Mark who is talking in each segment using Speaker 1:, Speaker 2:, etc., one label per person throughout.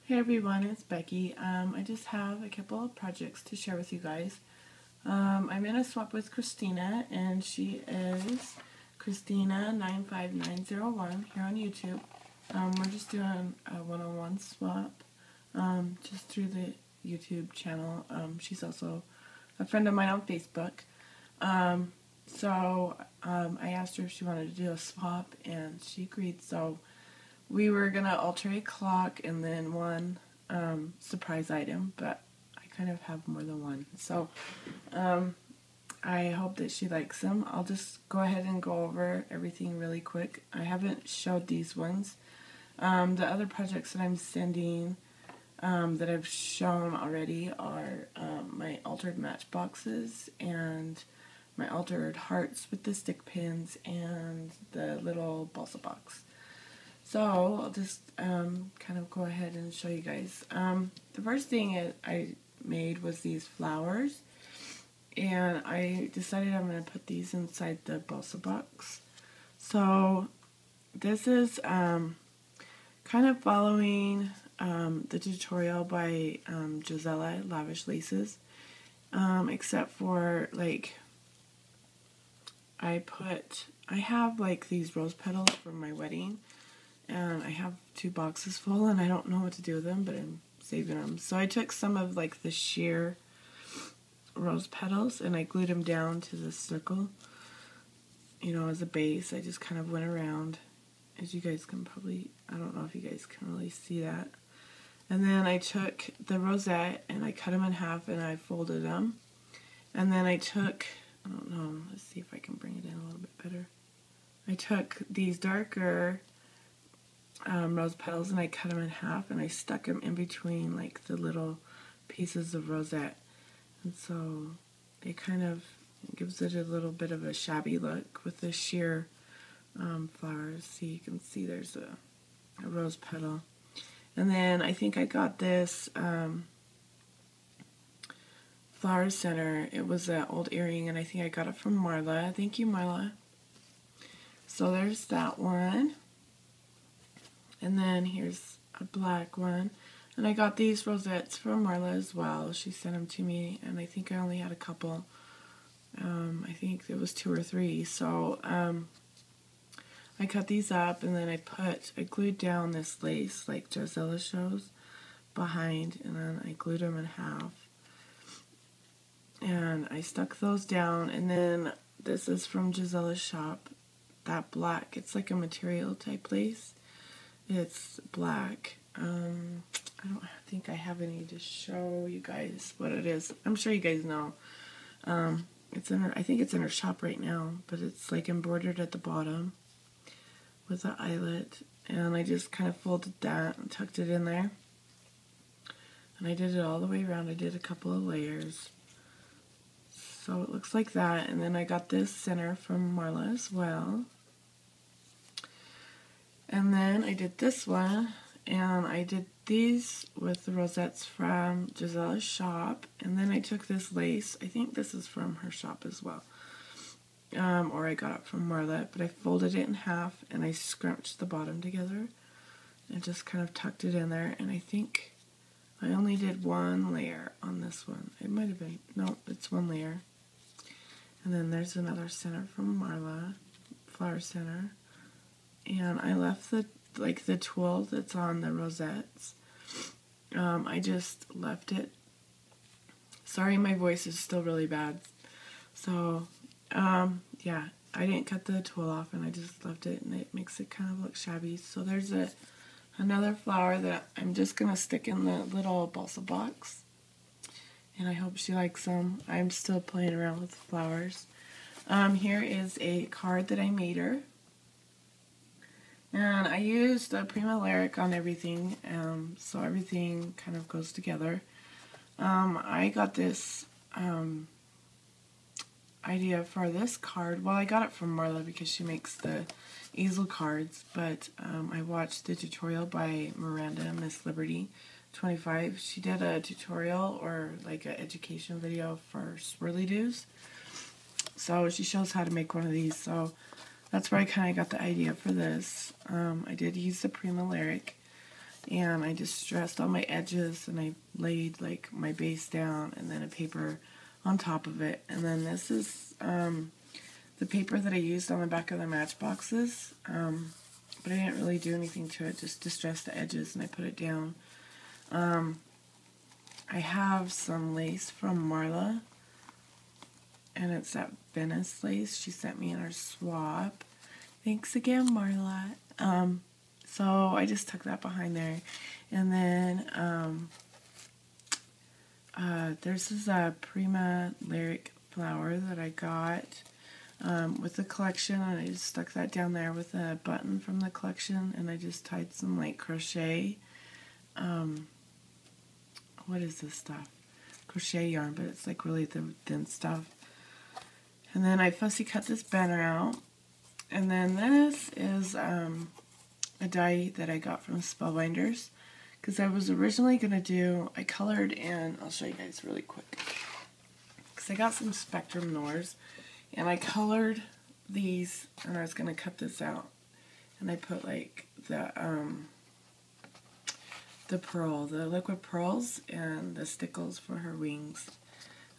Speaker 1: Hey everyone, it's Becky. I just have a couple of projects to share with you guys. I'm in a swap with Kristina, and she is Kristina95901 here on YouTube. We're just doing a one-on-one swap just through the YouTube channel. She's also a friend of mine on Facebook. So I asked her if she wanted to do a swap, and she agreed. So we were going to alter a clock and then one surprise item, but I kind of have more than one. So I hope that she likes them. I'll just go ahead and go over everything really quick. I haven't showed these ones. The other projects that I'm sending that I've shown already are my altered matchboxes and my altered hearts with the stick pins and the little balsa box. So I'll just kind of go ahead and show you guys. The first thing I made was these flowers, and I decided I'm going to put these inside the balsa box. So this is kind of following the tutorial by Gisela Lavish Laces, except for like I have like these rose petals from my wedding. And I have 2 boxes full, and I don't know what to do with them, but I'm saving them. So I took some of like the sheer rose petals, and I glued them down to this circle, you know, as a base. I just kind of went around, as you guys can probably, I don't know if you guys can really see that. And then I took the rosette, and I cut them in half, and I folded them. And then I took, I don't know, let's see if I can bring it in a little bit better. I took these darker rose petals, and I cut them in half, and I stuck them in between like the little pieces of rosette, and so it kind of gives it a little bit of a shabby look with the sheer flowers. See, you can see there's a rose petal. And then I think I got this flower center. It was an old earring, and I think I got it from Marla. Thank you, Marla. So there's that one. And then here's a black one. And I got these rosettes from Marla as well. She sent them to me, and I think I only had a couple. I think it was 2 or 3. So I cut these up, and then I glued down this lace like Gisela shows behind, and then I glued them in half. And I stuck those down, and then this is from Gisela's shop. That black, it's like a material type lace. It's black. I don't think I have any to show you guys what it is. I'm sure you guys know. It's in I think it's in her shop right now, but it's like embroidered at the bottom with an eyelet, and I just kind of folded that and tucked it in there. And I did it all the way around. I did a couple of layers. So it looks like that, and then I got this center from Marla as well. And then I did this one, and I did these with the rosettes from Gisela's shop. And then I took this lace. I think this is from her shop as well. Or I got it from Marla, but I folded it in half, and I scrunched the bottom together and just kind of tucked it in there. And I think I only did 1 layer on this one. It might have been, no, it's 1 layer. And then there's another center from Marla, flower center. And I left the tulle that's on the rosettes. I just left it. Sorry, my voice is still really bad. So, yeah, I didn't cut the tulle off, and I just left it, and it makes it kind of look shabby. So there's another flower that I'm just going to stick in the little balsa box. And I hope she likes them. I'm still playing around with the flowers. Here is a card that I made her. And I used a Prima Lyric on everything, so everything kind of goes together. I got this idea for this card. Well, I got it from Marla because she makes the easel cards, but I watched the tutorial by Miranda, MsLiberty25. She did a tutorial or like an education video for swirly doos. So she shows how to make one of these. So that's where I kind of got the idea for this. I did use the Prima Lyric. and I distressed all my edges, and I laid like my base down and then a paper on top of it. And then this is the paper that I used on the back of the matchboxes, but I didn't really do anything to it, just distressed the edges and I put it down. I have some lace from Marla, and it's that Venice lace she sent me in her swap. Thanks again, Marla. So I just tucked that behind there. And then there's this Prima Lyric flower that I got with the collection, and I just stuck that down there with a button from the collection, and I just tied some like crochet, what is this stuff? Crochet yarn, but it's like really thin stuff. And then I fussy cut this banner out. And then this is a die that I got from Spellbinders, because I was originally going to do, I colored in, I'll show you guys really quick, because I got some Spectrum Noirs, and I colored these, and I was going to cut this out, and I put like the pearl, the liquid pearls, and the stickles for her wings.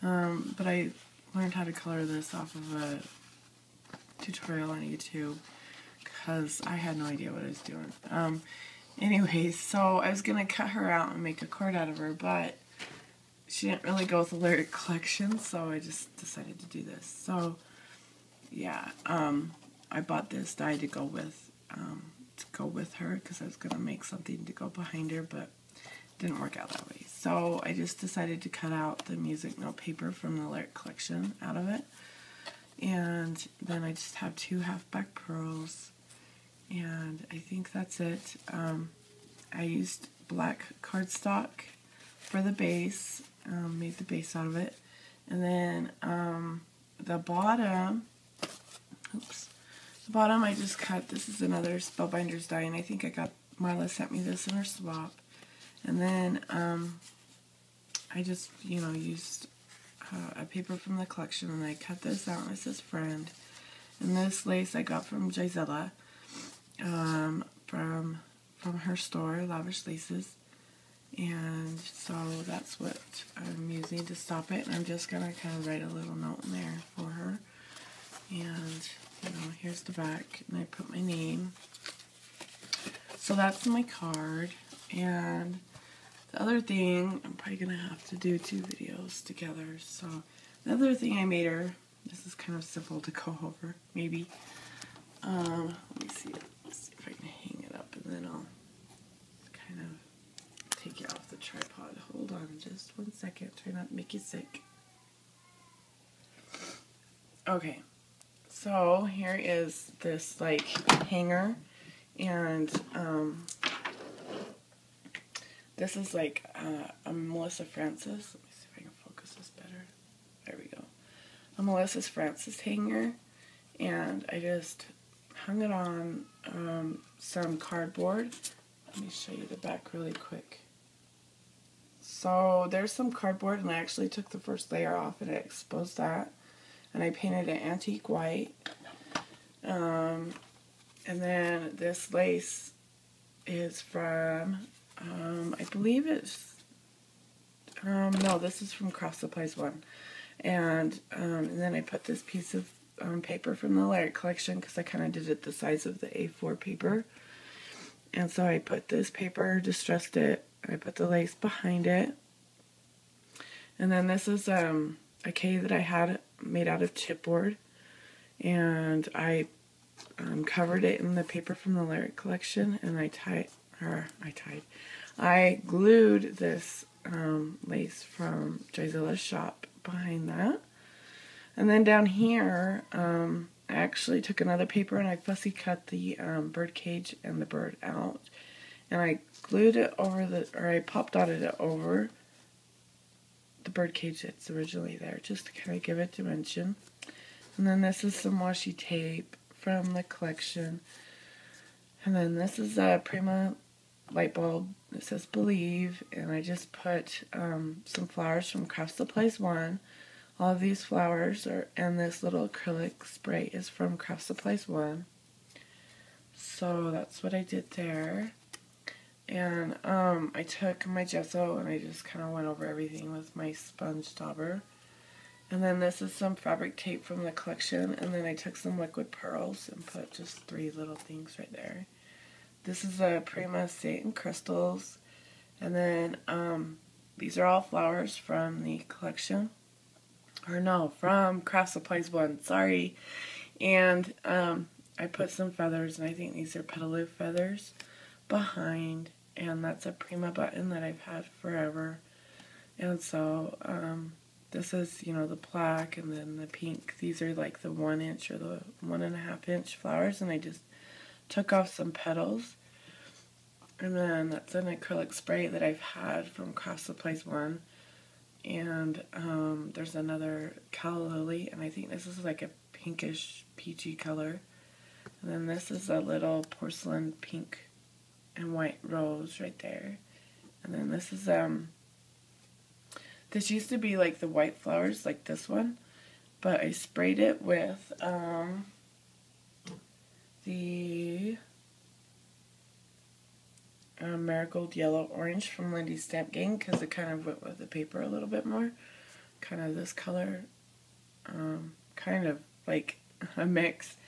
Speaker 1: But I learned how to color this off of a tutorial on YouTube, because I had no idea what I was doing. Anyways, so I was going to cut her out and make a cord out of her, but she didn't really go with the lyric collection, so I just decided to do this. So, yeah, I bought this die to go with her, because I was going to make something to go behind her, but it didn't work out that way. So I just decided to cut out the music note paper from the lyric collection out of it. And then I just have 2 half-back pearls, and I think that's it. I used black cardstock for the base, made the base out of it. And then the bottom, the bottom I just cut, this is another Spellbinders die, and I think Marla sent me this in her swap. And then I just, used a paper from the collection, and I cut this out, and it says Friend. And this lace I got from Gisela, from her store, Lavish Laces. And so that's what I'm using to stop it, and I'm just going to kind of write a little note in there for her. And, here's the back, and I put my name. So that's my card. And the other thing, I'm probably going to have to do 2 videos together. So the other thing I made her, this is kind of simple to go over, maybe. Let me see it. Let's see if I can hang it up, and then I'll kind of take it off the tripod. Hold on just 1 second. Try not to make you sick. Okay. So here is this like hanger, and this is like a Melissa Francis. Let me see if I can focus this better. There we go. A Melissa Francis hanger, and I just hung it on some cardboard. Let me show you the back really quick. So there's some cardboard, and I actually took the first layer off and I exposed that, and I painted it antique white. And then this lace is from, I believe it's, no, this is from Craft Supplies 1. And then I put this piece of paper from the lyric collection, because I kind of did it the size of the A4 paper. And so I put this paper, distressed it, and I put the lace behind it. And then this is a K that I had made out of chipboard, and I covered it in the paper from the lyric collection, and I glued this lace from Gisela's shop behind that. And then down here, I actually took another paper and I fussy cut the bird cage and the bird out, and I glued it over I pop dotted it over the bird cage that's originally there, just to kind of give it dimension. And then this is some washi tape from the collection. And then this is a Prima light bulb. It says Believe, and I just put some flowers from Craft Supplies 1. All of these flowers and this little acrylic spray is from Craft Supplies 1. So that's what I did there. And I took my gesso and I just kind of went over everything with my sponge dauber. And then this is some fabric tape from the collection, and then I took some liquid pearls and put just 3 little things right there. This is a Prima Satin Crystals, and then these are all flowers from the collection. Or no, from Craft Supplies 1, sorry. And I put some feathers, and I think these are petaloo feathers behind, and that's a Prima button that I've had forever. And so this is, you know, the black and then the pink. These are like the 1 inch or the 1.5 inch flowers, and I just took off some petals. And then that's an acrylic spray that I've had from Craft Supplies 1. And there's another calla lily, and I think this is like a pinkish peachy color. And then this is a little porcelain pink and white rose right there. And then this is this used to be like the white flowers, like this one, but I sprayed it with the Marigold Yellow Orange from Lindy's Stamp Gang, because it kind of went with the paper a little bit more. Kind of this color, kind of like a mix.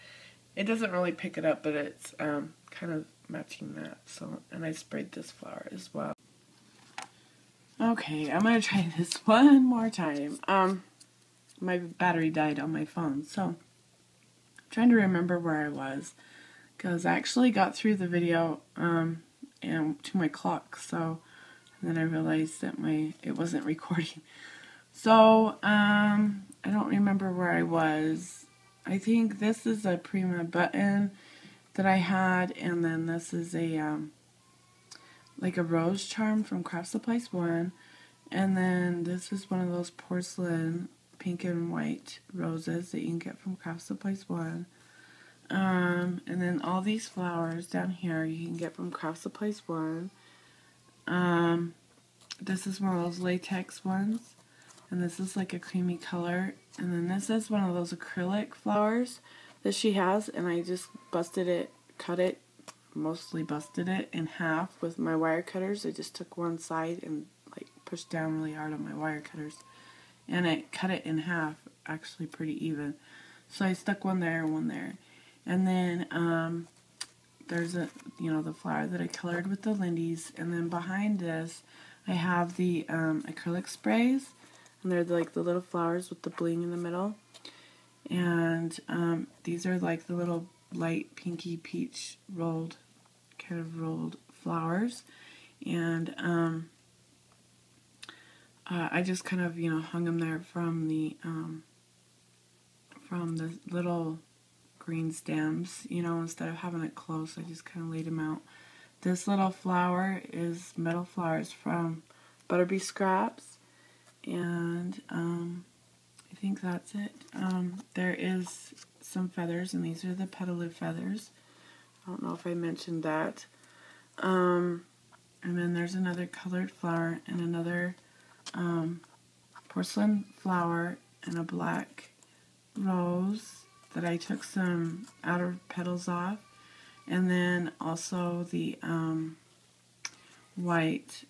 Speaker 1: It doesn't really pick it up, but it's kind of matching that. So, and I sprayed this flower as well. Okay, I'm going to try this one more time. My battery died on my phone, so I'm trying to remember where I was, because I actually got through the video and to my clock, so and then I realized that it wasn't recording. So, I don't remember where I was. I think this is a Prima button that I had, and then this is a like a rose charm from Craft Supplies 1, and then this is one of those porcelain pink and white roses that you can get from Craft Supplies 1. And then all these flowers down here you can get from Craft Supplies 1. This is one of those latex ones, and this is like a creamy color, and then this is one of those acrylic flowers that she has, and I just mostly busted it in half with my wire cutters. I just took one side and like pushed down really hard on my wire cutters, and it cut it in half, actually pretty even. So I stuck one there and one there. And then there's the flower that I colored with the Lindy's, and then behind this I have the acrylic sprays, and they're like the little flowers with the bling in the middle. And these are like the little light pinky peach rolled flowers, and I just kind of hung them there from the little green stems, instead of having it close. I just kind of laid them out. This little flower is metal flowers from Butterbee Scraps, and I think that's it. There is some feathers, and these are the petaloo feathers. I don't know if I mentioned that. And then there's another colored flower and another porcelain flower and a black rose that I took some outer petals off, and then also the white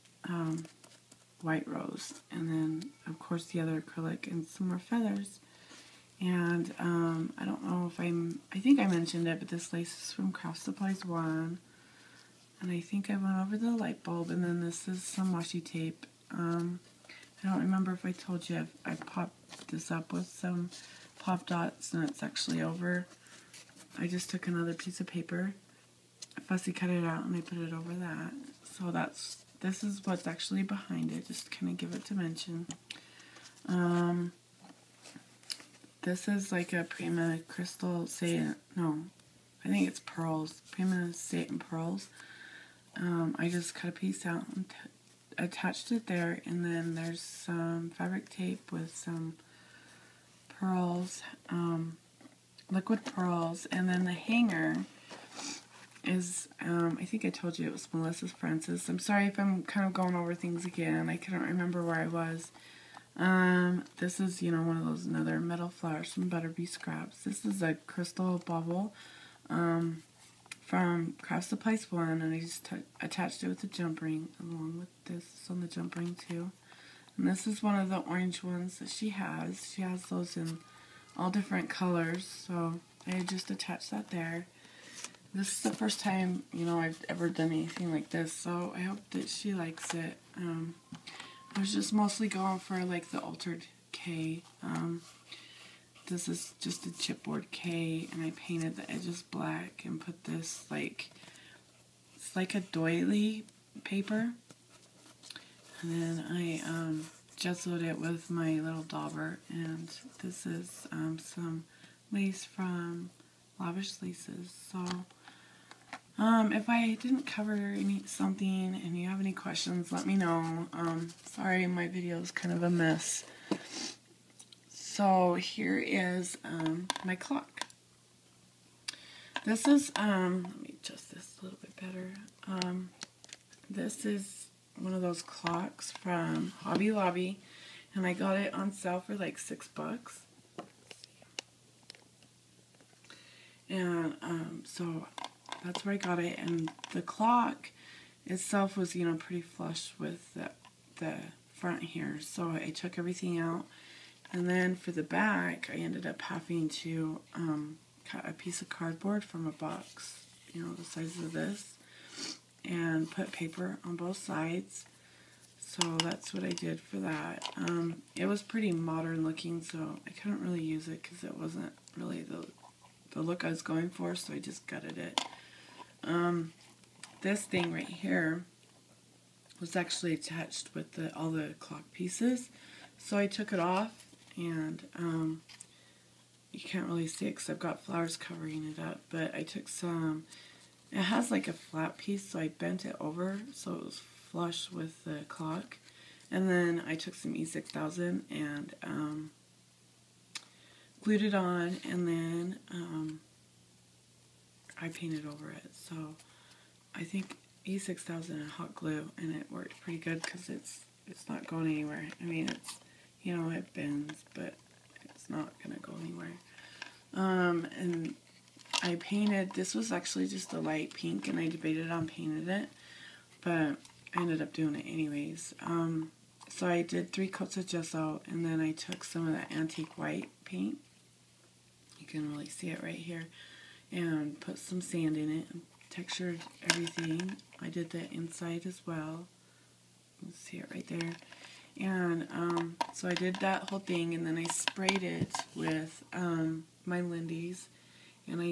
Speaker 1: rose, and then of course the other acrylic and some more feathers. And I don't know if I think I mentioned it, but this lace is from Craft Supplies 1, and I think I went over the light bulb. And then this is some washi tape. I don't remember if I told you I popped this up with some pop dots, and it's actually over. I just took another piece of paper, fussy cut it out, and I put it over that. So this is what's actually behind it, just kind of give it dimension. This is like a Prima crystal Satin, no, I think it's pearls, Prima Satin pearls. I just cut a piece out and attached it there, and then there's some fabric tape with some pearls, liquid pearls, and then the hanger is, I think I told you it was Melissa Francis. I'm sorry if I'm kind of going over things again. I couldn't remember where I was. This is, one of those another metal flowers from Butterbee Scraps. This is a crystal bubble from Craft Supplies 1, and I just attached it with the jump ring along with this on the jump ring too. And this is one of the orange ones that she has. She has those in all different colors, so I just attached that there. This is the first time, you know, I've ever done anything like this, so I hope that she likes it. I was just mostly going for like the altered K. This is just a chipboard K, and I painted the edges black and put this like, it's like a doily paper. And then I gessoed it with my little dauber, and this is some lace from Lavish Laces. So if I didn't cover something and you have any questions, let me know. Sorry, my video is kind of a mess. So here is my clock. This is, let me adjust this a little bit better. This is one of those clocks from Hobby Lobby, and I got it on sale for like $6. And so that's where I got it, and the clock itself was, you know, pretty flush with the front here, so I took everything out. And then for the back, I ended up having to cut a piece of cardboard from a box, you know, the size of this, and put paper on both sides. So that's what I did for that. It was pretty modern looking, so I couldn't really use it because it wasn't really the look I was going for, so I just gutted it. This thing right here was actually attached with all the clock pieces, so I took it off, and you can't really see it because I've got flowers covering it up, but I took some, it has like a flat piece, so I bent it over so it was flush with the clock, and then I took some E6000 and glued it on, and then I painted over it. So I think E6000 and hot glue, and it worked pretty good because it's not going anywhere. I mean, it's, you know, it bends, but it's not gonna go anywhere. And I painted, this was actually just a light pink, and I debated on painting it, but I ended up doing it anyways. So I did 3 coats of gesso, and then I took some of the antique white paint, you can really see it right here, and put some sand in it and textured everything. I did the inside as well. You can see it right there. And so I did that whole thing, and then I sprayed it with my Lindy's, and I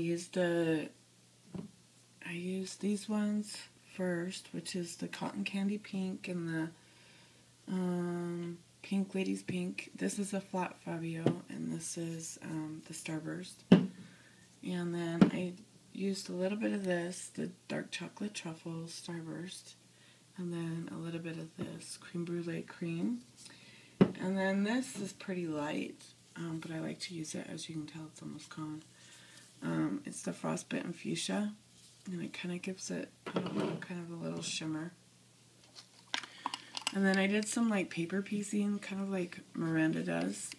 Speaker 1: used these ones first, which is the Cotton Candy Pink and the Pink Ladies Pink. This is a flat Fabio, and this is the Starburst. And then I used a little bit of this, the Dark Chocolate Truffle Starburst, and then a little bit of this Creme Brulee Cream. And then this is pretty light, but I like to use it. As you can tell, it's almost gone. It's the Frostbitten Fuchsia, and it kind of gives it, I don't know, kind of a little shimmer. And then I did some like paper piecing, kind of like Miranda does,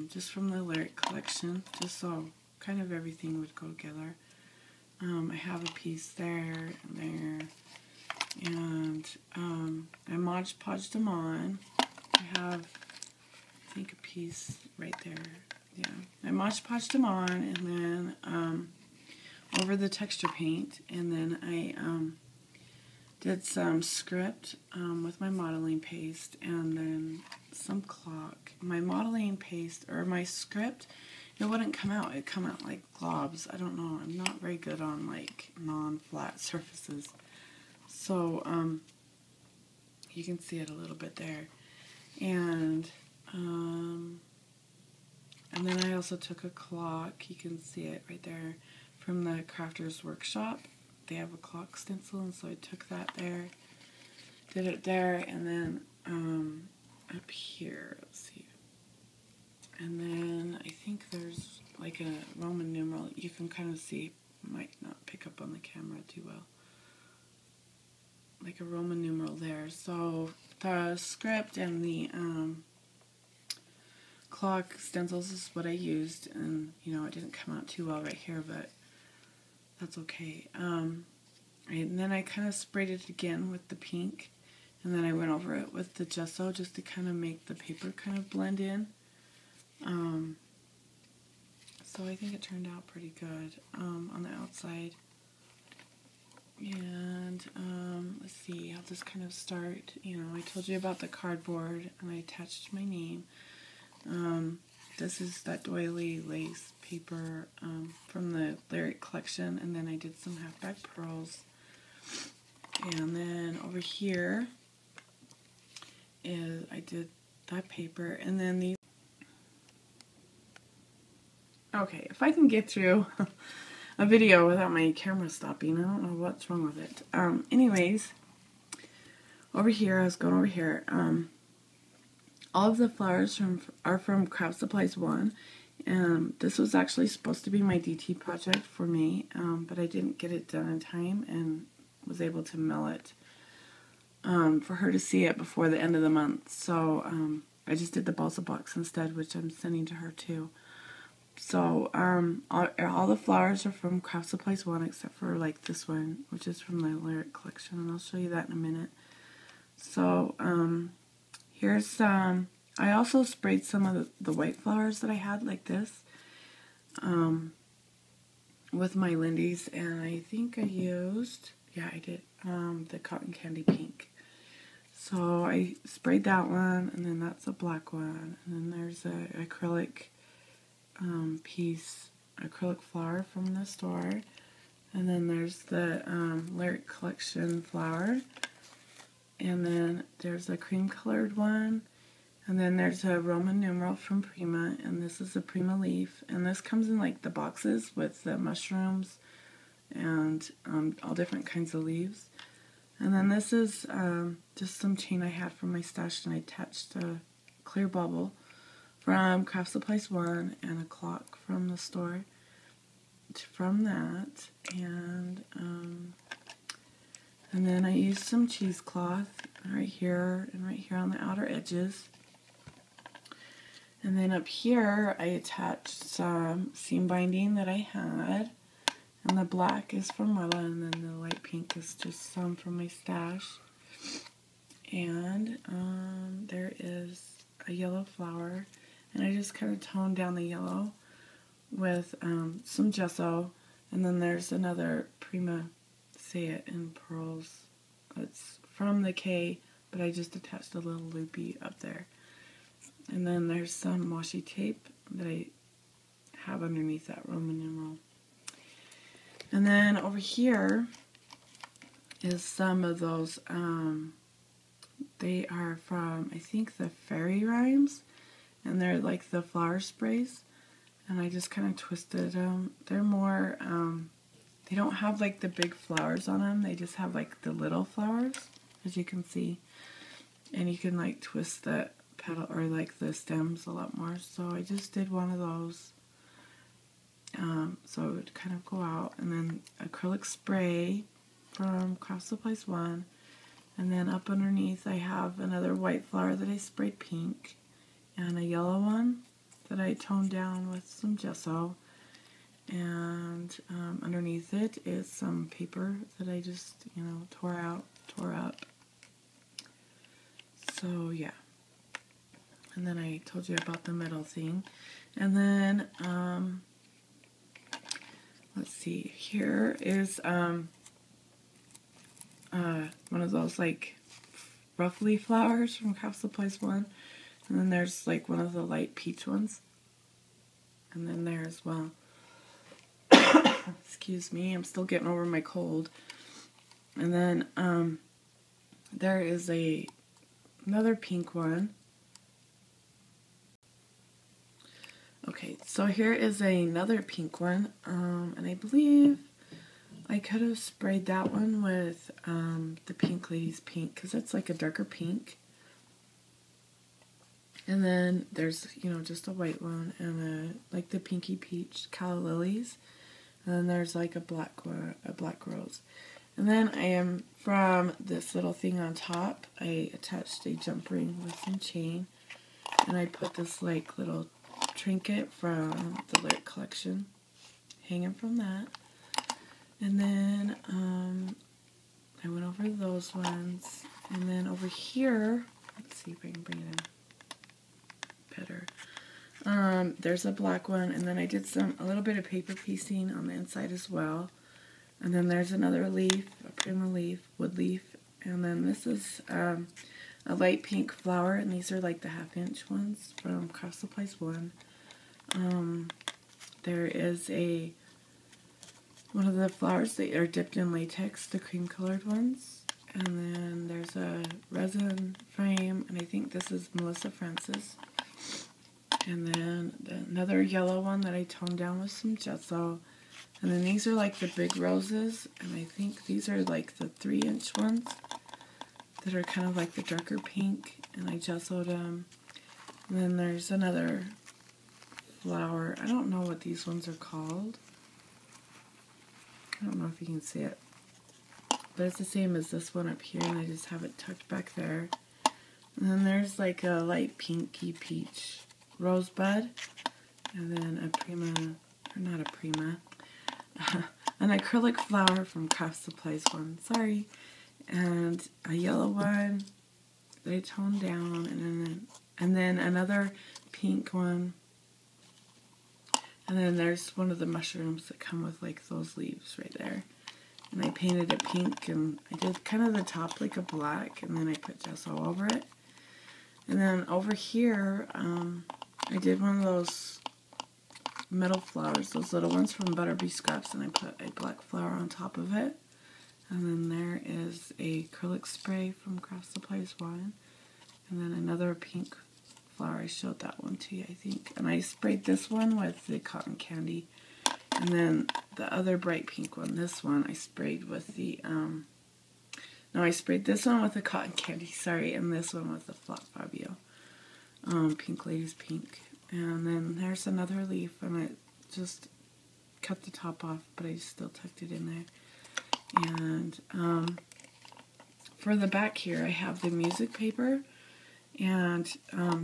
Speaker 1: just from the Lyric collection, just so kind of everything would go together. I have a piece there and there, and I Mod Podged them on. I have, I think, a piece right there. Yeah, I Mod Podged them on, and then over the texture paint, and then I did some script with my modeling paste, and then some clock. My modeling paste, or my script, it wouldn't come out. It'd come out like globs. I don't know. I'm not very good on like non-flat surfaces. So you can see it a little bit there. And then I also took a clock. You can see it right there from the Crafter's Workshop. They have a clock stencil, and so I took that there, did it there, and then up here, let's see. And then I think there's like a Roman numeral. You can kind of see, might not pick up on the camera too well. Like a Roman numeral there. So the script and the clock stencils is what I used, and you know, it didn't come out too well right here, but that's okay. Right, and then I kind of sprayed it again with the pink, and then I went over it with the gesso just to kind of make the paper kind of blend in. So I think it turned out pretty good on the outside. And let's see, I'll just kind of start. You know, I told you about the cardboard, and I attached my name. This is that doily lace paper from the Lyric collection, and then I did some halfback pearls. And then over here is I did that paper, and then these. Okay, if I can get through a video without my camera stopping, I don't know what's wrong with it. Anyways, over here, I was going over here. All of the flowers are from Craft Supplies 1. This was actually supposed to be my DT project for me, but I didn't get it done in time and was able to mail it for her to see it before the end of the month. So I just did the balsa box instead, which I'm sending to her too. So all the flowers are from Craft Supplies 1 except for like this one, which is from the Lyric collection, and I'll show you that in a minute. So here's some. I also sprayed some of the white flowers that I had like this with my Lindy's, and I think I used, yeah, I did, the cotton candy pink. So I sprayed that one, and then that's a black one, and then there's a acrylic acrylic flower from the store, and then there's the Lyric collection flower, and then there's a cream colored one, and then there's a Roman numeral from Prima, and this is a Prima leaf, and this comes in like the boxes with the mushrooms and all different kinds of leaves. And then this is just some chain I had from my stash, and I attached a clear bubble from Craft Supplies 1 and a clock from the store from that. And then I used some cheesecloth right here and right here on the outer edges. And then up here I attached some seam binding that I had. And the black is from Marla, and then the light pink is just some from my stash. And there is a yellow flower, and I just kind of toned down the yellow with some gesso. And then there's another Prima Say It in Pearls. It's from the K, but I just attached a little loopy up there. And then there's some washi tape that I have underneath that Roman numeral. And then over here is some of those, they are from, I think, the Fairy Rhymes, and they're like the flower sprays, and I just kind of twisted them. They're more, they don't have like the big flowers on them, they just have like the little flowers, as you can see, and you can like twist the petal or like the stems a lot more. So I just did one of those. So it would kind of go out, and then acrylic spray from Craft Supplies 1, and then up underneath I have another white flower that I sprayed pink, and a yellow one that I toned down with some gesso, and underneath it is some paper that I just, you know, tore up. So yeah, and then I told you about the metal thing, and then let's see, here is one of those like ruffly flowers from Craft Supplies 1, and then there's like one of the light peach ones, and then there as well. Excuse me, I'm still getting over my cold. And then there is another pink one. Okay, so here is another pink one, and I believe I could have sprayed that one with the Pink Ladies pink, because it's like a darker pink. And then there's, you know, just a white one, and like the pinky peach calla lilies, and then there's like a black rose. And then I am, from this little thing on top, I attached a jump ring with some chain, and I put this like little trinket from the Lyric collection hanging from that. And then I went over those ones. And then over here, let's see if I can bring it in better. There's a black one, and then I did a little bit of paper piecing on the inside as well. And then there's another leaf, a prima leaf, wood leaf, and then this is a light pink flower, and these are like the 1/2-inch ones from Craft Supplies 1. There is one of the flowers that are dipped in latex, the cream colored ones, and then there's a resin frame, and I think this is Melissa Francis. And then another yellow one that I toned down with some gesso. And then these are like the big roses, and I think these are like the 3-inch ones that are kind of like the darker pink, and I gessoed them. And then there's another flower. I don't know what these ones are called. I don't know if you can see it. But it's the same as this one up here, and I just have it tucked back there. And then there's like a light pinky peach rosebud, and then a prima, or not a prima, an acrylic flower from Craft Supplies 1, sorry, and a yellow one that I toned down, and then another pink one, and then there's one of the mushrooms that come with like those leaves right there, and I painted it pink, and I did kind of the top like a black, and then I put gesso over it. And then over here, I did one of those metal flowers, those little ones from Butterbee Scraps, and I put a black flower on top of it. And then there is a acrylic spray from Craft Supplies 1. And then another pink flower. I showed that one to you, I think. And I sprayed this one with the cotton candy. And then the other bright pink one, this one, I sprayed with the, no, I sprayed this one with the cotton candy, sorry, and this one with the Flat Fabio. Pink Ladies Pink. And then there's another leaf, and I just cut the top off, but I still tucked it in there. And for the back here, I have the music paper and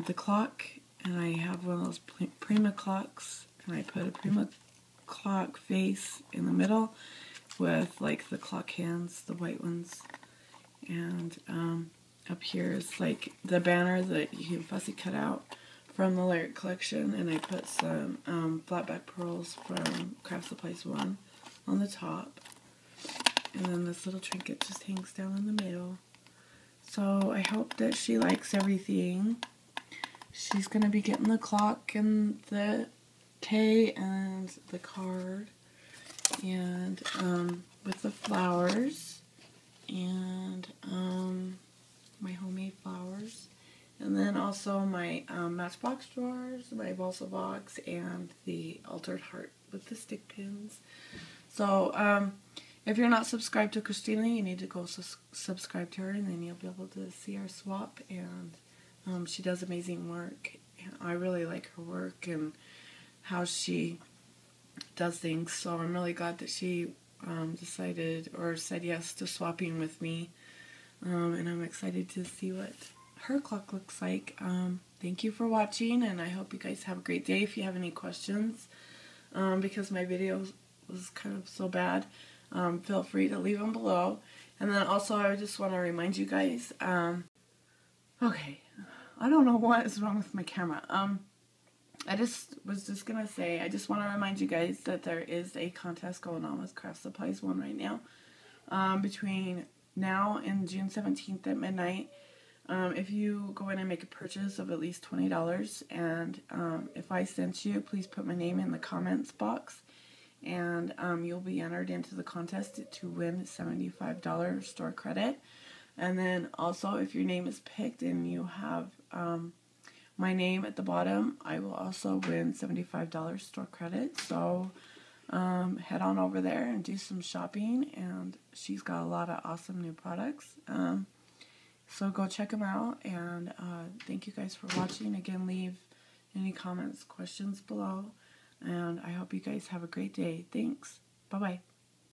Speaker 1: the clock, and I have one of those Prima clocks, and I put a Prima clock face in the middle with like the clock hands, the white ones. And up here is like the banner that you can fussy cut out from the Lyric collection, and I put some flatback pearls from Craft Supplies 1 on the top. And then this little trinket just hangs down in the middle. So I hope that she likes everything. She's going to be getting the clock and the K and the card, and with the flowers, and my homemade flowers, and then also my Matchbox drawers, my balsa box, and the altered heart with the stick pins. So if you're not subscribed to Kristina, you need to go subscribe to her, and then you'll be able to see our swap. And she does amazing work. I really like her work and how she does things. So I'm really glad that she decided or said yes to swapping with me. And I'm excited to see what her clock looks like. Thank you for watching, and I hope you guys have a great day. If you have any questions, because my video was kind of so bad, feel free to leave them below. And then also I just want to remind you guys, okay, I don't know what is wrong with my camera. I was just going to say, I just want to remind you guys that there is a contest going on with Craft Supplies 1 right now. Between now and June 17th at midnight. If you go in and make a purchase of at least $20, and if I sent you, please put my name in the comments box, and you'll be entered into the contest to win $75 store credit. And then also, if your name is picked and you have my name at the bottom, I will also win $75 store credit. So head on over there and do some shopping, and she's got a lot of awesome new products. So go check them out, and thank you guys for watching. Again, leave any comments, questions below, and I hope you guys have a great day. Thanks. Bye-bye.